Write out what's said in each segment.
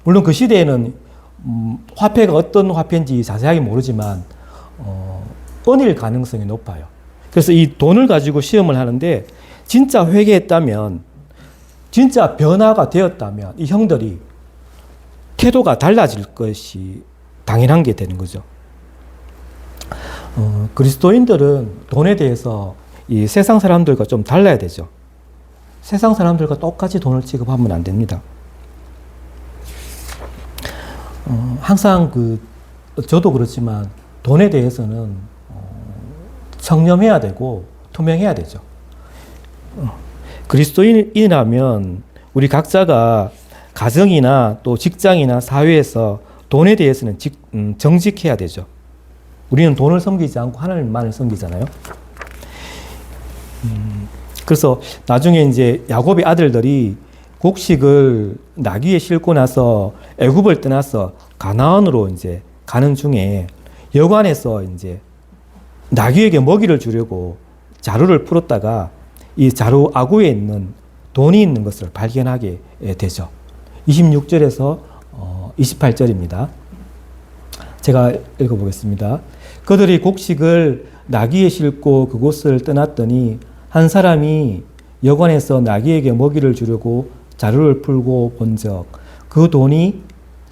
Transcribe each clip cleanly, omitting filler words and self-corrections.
물론 그 시대에는 화폐가 어떤 화폐인지 자세하게 모르지만 은일 가능성이 높아요. 그래서 이 돈을 가지고 시험을 하는데 진짜 회개했다면, 진짜 변화가 되었다면 이 형들이 태도가 달라질 것이 당연한 게 되는 거죠. 그리스도인들은 돈에 대해서 이 세상 사람들과 좀 달라야 되죠. 세상 사람들과 똑같이 돈을 취급하면 안 됩니다. 항상 저도 그렇지만 돈에 대해서는 청렴해야 되고 투명해야 되죠. 그리스도인이라면 우리 각자가 가정이나 또 직장이나 사회에서 돈에 대해서는 정직해야 되죠. 우리는 돈을 섬기지 않고 하나님만을 섬기잖아요. 그래서 나중에 이제 야곱의 아들들이 곡식을 나귀에 싣고 나서 애굽을 떠나서 가나안으로 이제 가는 중에 여관에서 이제 나귀에게 먹이를 주려고 자루를 풀었다가 이 자루 아구에 있는 돈이 있는 것을 발견하게 되죠. 26절에서 28절입니다. 제가 읽어보겠습니다. 그들이 곡식을 나귀에 싣고 그곳을 떠났더니 한 사람이 여관에서 나귀에게 먹이를 주려고 자루를 풀고 본즉 그 돈이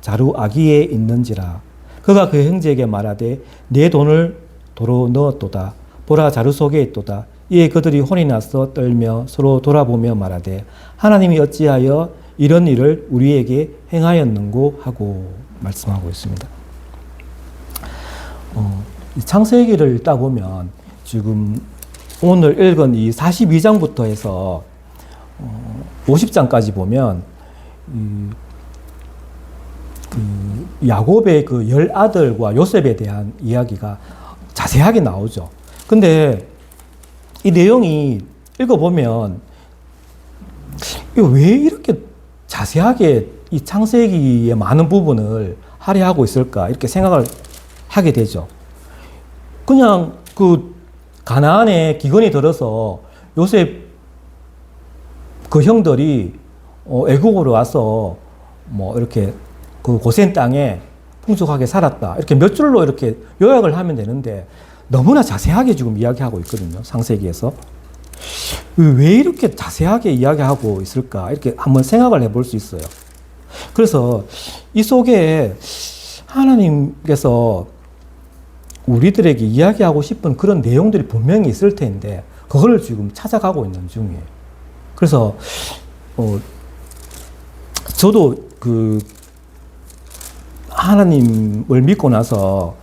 자루 아귀에 있는지라. 그가 그 형제에게 말하되 내 돈을 도로 넣었도다. 보라 자루 속에 있도다. 이에 그들이 혼이 나서 떨며 서로 돌아보며 말하되 하나님이 어찌하여 이런 일을 우리에게 행하였는고 하고 말씀하고 있습니다. 창세기를 읽다 보면 지금 오늘 읽은 이 42장부터 해서 50장까지 보면 야곱의 그 10아들과 요셉에 대한 이야기가 자세하게 나오죠. 근데 이 내용이 읽어보면 왜 이렇게 자세하게 이 창세기의 많은 부분을 할애하고 있을까 이렇게 생각을 하게 되죠. 그냥 가나안에 기근이 들어서 요셉 그 형들이 애국으로 와서 뭐 이렇게 그 고센 땅에 풍족하게 살았다. 이렇게 몇 줄로 이렇게 요약을 하면 되는데 너무나 자세하게 지금 이야기하고 있거든요. 창세기에서. 왜 이렇게 자세하게 이야기하고 있을까? 이렇게 한번 생각을 해볼 수 있어요. 그래서 이 속에 하나님께서 우리들에게 이야기하고 싶은 그런 내용들이 분명히 있을 텐데 그걸 지금 찾아가고 있는 중이에요. 그래서 저도 하나님을 믿고 나서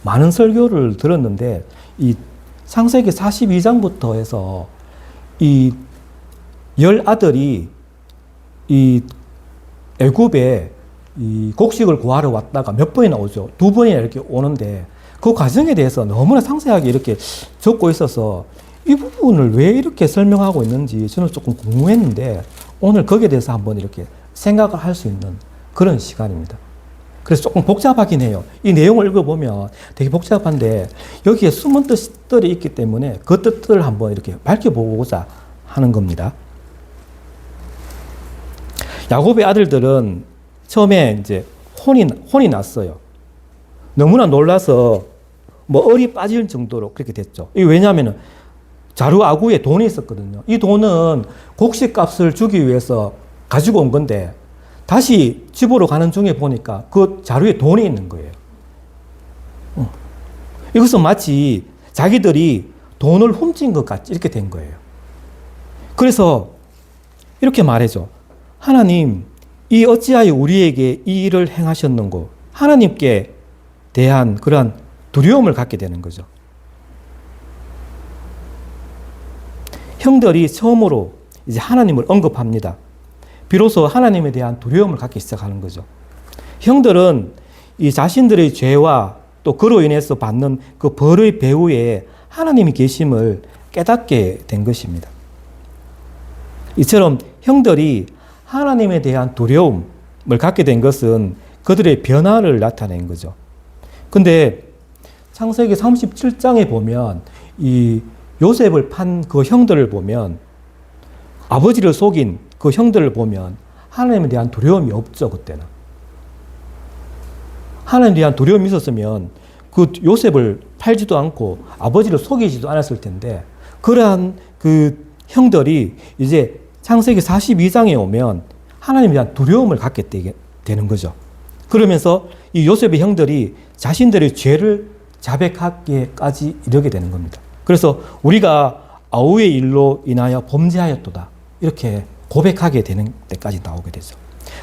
많은 설교를 들었는데 이 창세기 42장부터 해서 이 10아들이 이 애굽에 이 곡식을 구하러 왔다가 몇 번이나 오죠. 2번이나 이렇게 오는데 그 과정에 대해서 너무나 상세하게 이렇게 적고 있어서 이 부분을 왜 이렇게 설명하고 있는지 저는 조금 궁금했는데 오늘 거기에 대해서 한번 이렇게 생각을 할 수 있는 그런 시간입니다. 그래서 조금 복잡하긴 해요. 이 내용을 읽어보면 되게 복잡한데 여기에 숨은 뜻들이 있기 때문에 그 뜻들을 한번 이렇게 밝혀보고자 하는 겁니다. 야곱의 아들들은 처음에 이제 혼이 났어요. 너무나 놀라서 뭐 얼이 빠질 정도로 그렇게 됐죠. 이게 왜냐하면 자루 아구에 돈이 있었거든요. 이 돈은 곡식 값을 주기 위해서 가지고 온 건데 다시 집으로 가는 중에 보니까 그 자루에 돈이 있는 거예요. 이것은 마치 자기들이 돈을 훔친 것 같이 이렇게 된 거예요. 그래서 이렇게 말해줘. 하나님, 이 어찌하여 우리에게 이 일을 행하셨는고? 하나님께 대한 그러한 두려움을 갖게 되는 거죠. 형들이 처음으로 이제 하나님을 언급합니다. 비로소 하나님에 대한 두려움을 갖기 시작하는 거죠. 형들은 이 자신들의 죄와 또 그로 인해서 받는 그 벌의 배후에 하나님이 계심을 깨닫게 된 것입니다. 이처럼 형들이 하나님에 대한 두려움을 갖게 된 것은 그들의 변화를 나타낸 거죠. 근데 창세기 37장에 보면 이 요셉을 판 그 형들을 보면 아버지를 속인 그 형들을 보면 하나님에 대한 두려움이 없죠, 그때는. 하나님에 대한 두려움이 있었으면 그 요셉을 팔지도 않고 아버지를 속이지도 않았을 텐데, 그러한 그 형들이 이제 창세기 42장에 오면 하나님에 대한 두려움을 갖게 되는 거죠. 그러면서 이 요셉의 형들이 자신들의 죄를 자백하기까지 이르게 되는 겁니다. 그래서 우리가 아우의 일로 인하여 범죄하였도다, 이렇게 고백하게 되는 때까지 나오게 되죠.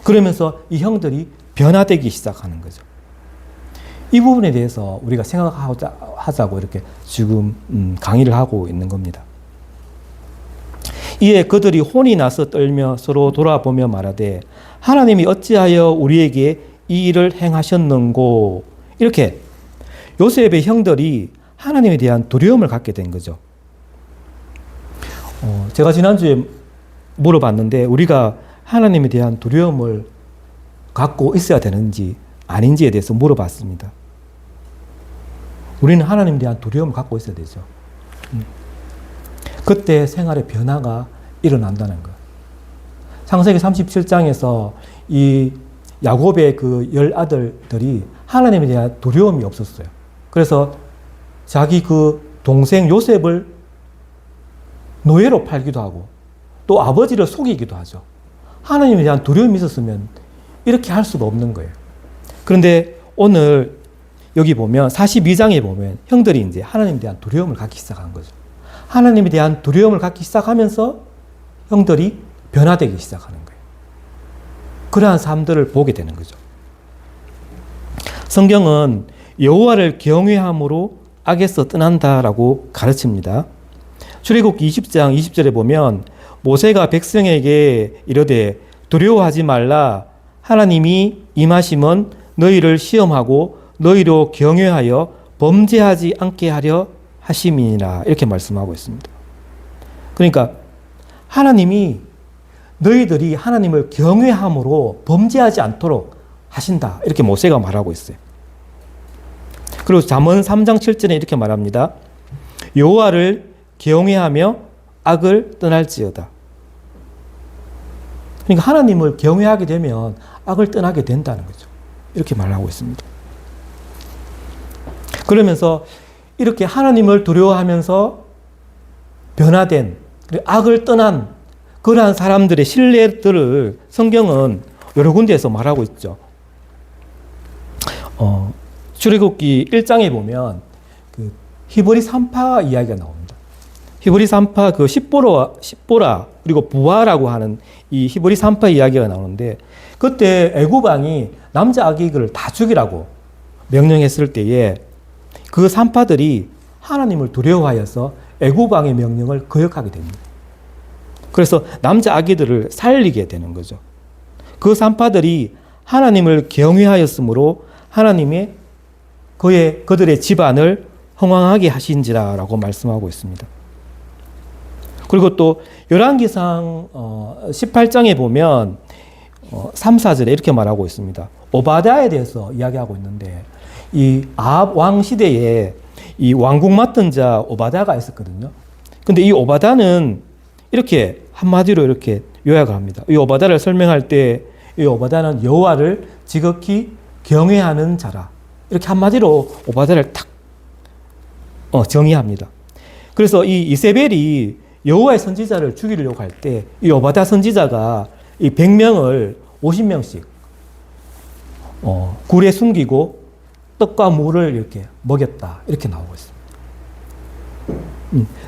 그러면서 이 형들이 변화되기 시작하는 거죠. 이 부분에 대해서 우리가 생각하자고 이렇게 지금 강의를 하고 있는 겁니다. 이에 그들이 혼이 나서 떨며 서로 돌아보며 말하되 하나님이 어찌하여 우리에게 이 일을 행하셨는고, 이렇게 요셉의 형들이 하나님에 대한 두려움을 갖게 된 거죠. 제가 지난주에 물어봤는데, 우리가 하나님에 대한 두려움을 갖고 있어야 되는지 아닌지에 대해서 물어봤습니다. 우리는 하나님에 대한 두려움을 갖고 있어야 되죠. 그때 생활의 변화가 일어난다는 것. 창세기 37장에서 이 야곱의 그 10아들들이 하나님에 대한 두려움이 없었어요. 그래서 자기 그 동생 요셉을 노예로 팔기도 하고 또 아버지를 속이기도 하죠. 하나님에 대한 두려움이 있었으면 이렇게 할 수가 없는 거예요. 그런데 오늘 여기 보면 42장에 보면 형들이 이제 하나님에 대한 두려움을 갖기 시작한 거죠. 하나님에 대한 두려움을 갖기 시작하면서 형들이 변화되기 시작하는 거예요. 그러한 삶들을 보게 되는 거죠. 성경은 여호와를 경외함으로 악에서 떠난다라고 가르칩니다. 출애굽기 20장 20절에 보면 모세가 백성에게 이르되 두려워하지 말라, 하나님이 임하심은 너희를 시험하고 너희로 경외하여 범죄하지 않게 하려 하심이니라, 이렇게 말씀하고 있습니다. 그러니까 하나님이 너희들이 하나님을 경외함으로 범죄하지 않도록 하신다, 이렇게 모세가 말하고 있어요. 그리고 잠언 3장 7절에 이렇게 말합니다. 여호와를 경외하며 악을 떠날지어다. 그러니까 하나님을 경외하게 되면 악을 떠나게 된다는 거죠. 이렇게 말하고 있습니다. 그러면서 이렇게 하나님을 두려워하면서 변화된, 악을 떠난 그러한 사람들의 신뢰들을 성경은 여러 군데에서 말하고 있죠. 출애굽기 1장에 보면 그 히브리 산파 이야기가 나옵니다. 히브리 산파 그 십보라 그리고 부하라고 하는 이 히브리 산파 이야기가 나오는데, 그때 애굽 왕이 남자 아기들을 다 죽이라고 명령했을 때에 그 산파들이 하나님을 두려워하여서 애굽 왕의 명령을 거역하게 됩니다. 그래서 남자 아기들을 살리게 되는 거죠. 그 산파들이 하나님을 경외하였으므로 하나님의 그들의 집안을 흥왕하게 하신지라라고 말씀하고 있습니다. 그리고 또 열왕기상 18장에 보면 3, 4절에 이렇게 말하고 있습니다. 오바댜에 대해서 이야기하고 있는데, 이 아합 왕 시대에 이 왕궁 맡은 자 오바댜가 있었거든요. 근데 이 오바댜는 이렇게 한마디로 이렇게 요약을 합니다. 이 오바댜를 설명할 때 이 오바댜는 여호와를 지극히 경외하는 자라, 이렇게 한마디로 오바댜를 딱 정의합니다. 그래서 이 이세벨이 여호와의 선지자를 죽이려고 할 때 이 오바댜 선지자가 이 100명을 50명씩 굴에 숨기고 떡과 물을 이렇게 먹였다, 이렇게 나오고 있습니다.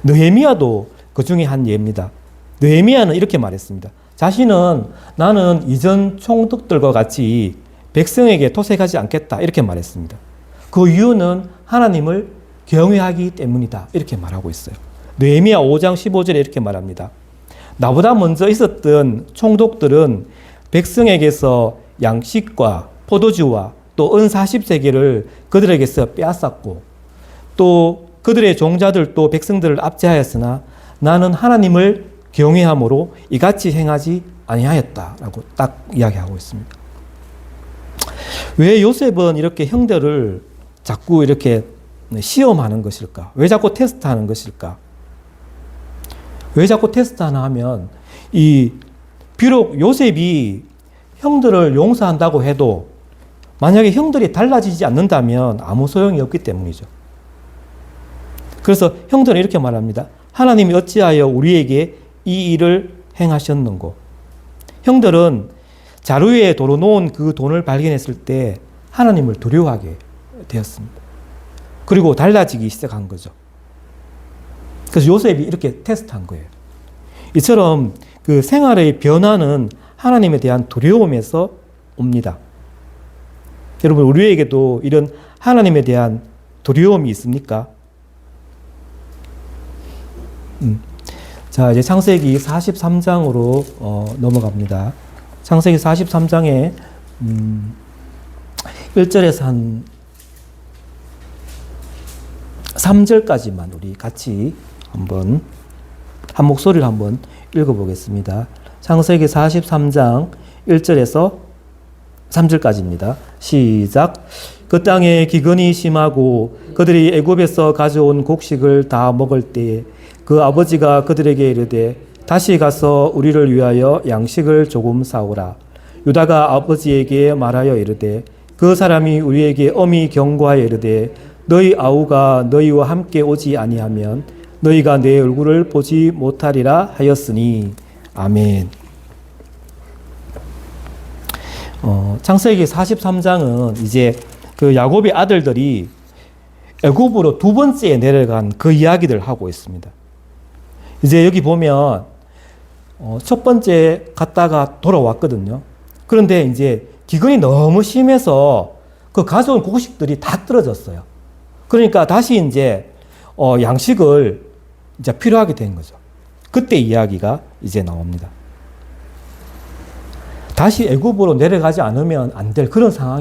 느헤미야도 그 중에 한 예입니다. 느헤미야는 이렇게 말했습니다. 자신은 나는 이전 총독들과 같이 백성에게 토색하지 않겠다, 이렇게 말했습니다. 그 이유는 하나님을 경외하기 때문이다, 이렇게 말하고 있어요. 느헤미야 5장 15절에 이렇게 말합니다. 나보다 먼저 있었던 총독들은 백성에게서 양식과 포도주와 또 은 40세겔을 그들에게서 빼앗았고 또 그들의 종자들도 백성들을 압제하였으나 나는 하나님을 경외함으로 이같이 행하지 아니하였다라고 딱 이야기하고 있습니다. 왜 요셉은 이렇게 형들을 자꾸 이렇게 시험하는 것일까? 왜 자꾸 테스트하는 것일까? 왜 자꾸 테스트하나 하면 비록 요셉이 형들을 용서한다고 해도 만약에 형들이 달라지지 않는다면 아무 소용이 없기 때문이죠. 그래서 형들은 이렇게 말합니다. 하나님이 어찌하여 우리에게 이 일을 행하셨는고. 형들은 자루 위에 도로 놓은 그 돈을 발견했을 때 하나님을 두려워하게 되었습니다. 그리고 달라지기 시작한 거죠. 그래서 요셉이 이렇게 테스트한 거예요. 이처럼 그 생활의 변화는 하나님에 대한 두려움에서 옵니다. 여러분, 우리에게도 이런 하나님에 대한 두려움이 있습니까? 자, 이제 창세기 43장으로 넘어갑니다. 창세기 43장에 1절에서 한 3절까지만 우리 같이 한번 한 목소리를 한번 읽어보겠습니다. 창세기 43장 1절에서 3절까지입니다. 시작. 그 땅에 기근이 심하고 그들이 애굽에서 가져온 곡식을 다 먹을 때에 그 아버지가 그들에게 이르되 다시 가서 우리를 위하여 양식을 조금 사오라. 유다가 아버지에게 말하여 이르되 그 사람이 우리에게 엄히 경고하여 이르되 너희 아우가 너희와 함께 오지 아니하면 너희가 내 얼굴을 보지 못하리라 하였으니. 아멘. 창세기 43장은 이제 그 야곱의 아들들이 애굽으로 두 번째 내려간 그 이야기를 하고 있습니다. 이제 여기 보면 첫 번째 갔다가 돌아왔거든요. 그런데 이제 기근이 너무 심해서 그 가져온 곡식들이 다 떨어졌어요. 그러니까 다시 이제 양식을 이제 필요하게 된 거죠. 그때 이야기가 이제 나옵니다. 다시 애굽으로 내려가지 않으면 안 될 그런 상황이